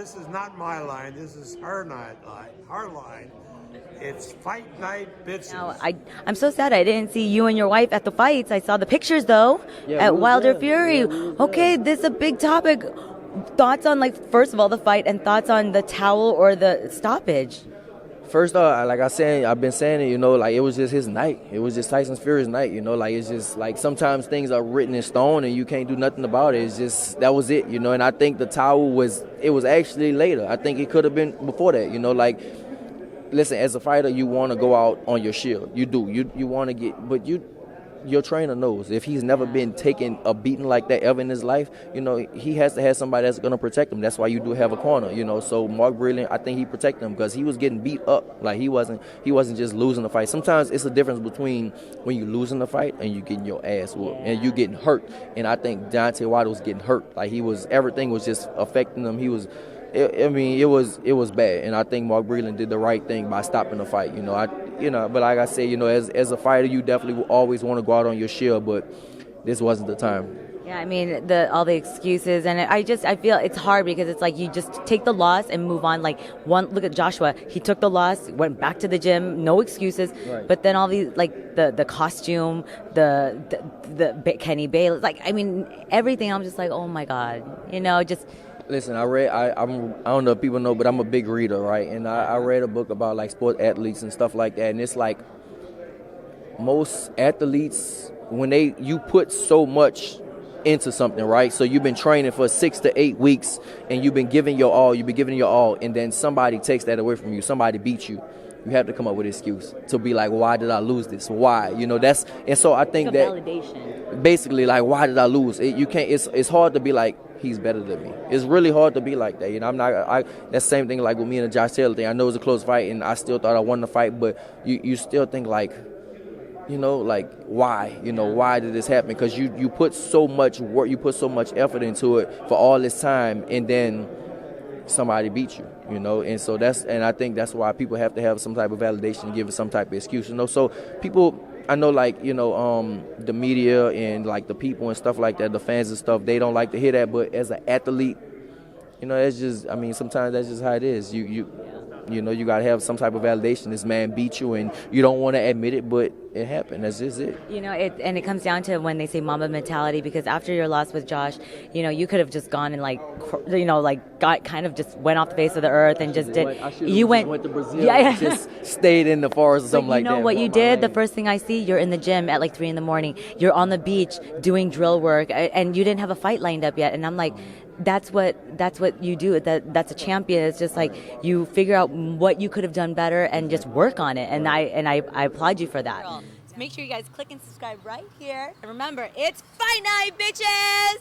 this is not my line. This is her night line. Her line. It's fight night, bitches. Now, I'm so sad I didn't see you and your wife at the fights. I saw the pictures, though, Yeah, at we was Wilder there. Fury. Yeah, we was Okay, there. this is a big topic. Thoughts on, like, first of all, the fight, and thoughts on the towel or the stoppage? First off, like I said, I've been saying it, like it was just his night. It was just Tyson Fury's night, like it's just like sometimes things are written in stone and you can't do nothing about it. It's just, that was it, and I think the towel was actually later. I think it could have been before that, like, listen, as a fighter, you want to go out on your shield. You do. You want to get, but your trainer knows if he's never been taking a beating like that ever in his life, he has to have somebody that's going to protect him. That's why you do have a corner, So Mark Brilliant, I think he protected him because he was getting beat up. Like he wasn't just losing the fight. Sometimes it's a difference between when you losing the fight and you getting your ass whooped and you getting hurt. And I think Deontay Wilder was getting hurt. Like everything was just affecting him. He was. It was bad, and I think Mark Breland did the right thing by stopping the fight. But like I said, as a fighter, you definitely will always want to go out on your shield, but this wasn't the time. Yeah, I mean, all the excuses, and I feel it's hard because it's like you just take the loss and move on. Like, look at Joshua. He took the loss, went back to the gym, no excuses. Right. But then all these, like, the costume, the Kenny Bayless, like, I mean, everything, I'm just like, oh my God, just... Listen, I don't know if people know, but I'm a big reader, right? And I read a book about like sport athletes and stuff like that. And it's like most athletes, when you put so much into something, right? So you've been training for 6 to 8 weeks and you've been giving your all, and then somebody takes that away from you, somebody beats you. You have to come up with an excuse to be like, why did I lose this? Why? And so I think that validation. Basically, like, why did I lose? You can't. It's hard to be like, he's better than me. It's really hard to be like that. I'm not. That's the same thing like with me and the Josh Taylor thing. I know it was a close fight, and I still thought I won the fight, but you still think like, like why? Why did this happen? Because you put so much work, you put so much effort into it for all this time, and then somebody beat you. And so and I think that's why people have to have some type of validation, give it some type of excuse. So people. I know, like, the media and, like, the people and stuff like that, the fans and stuff, they don't like to hear that. But as an athlete, it's just, sometimes that's just how it is. You got to have some type of validation. This man beat you, and you don't want to admit it, but it happened. That's just it. And it comes down to when they say Mamba mentality, because after your loss with Josh, you could have just gone and got kind of just went off the face of the earth and just did. You went to Brazil, and just stayed in the forest or something like that. You know what you did? The first thing I see, you're in the gym at like 3 a.m. You're on the beach doing drill work, and you didn't have a fight lined up yet. And I'm like, that's what you do. That's a champion. It's just like you figure out what you could have done better and just work on it. And I applaud you for that. So make sure you guys click and subscribe right here. And remember, it's fight night, bitches!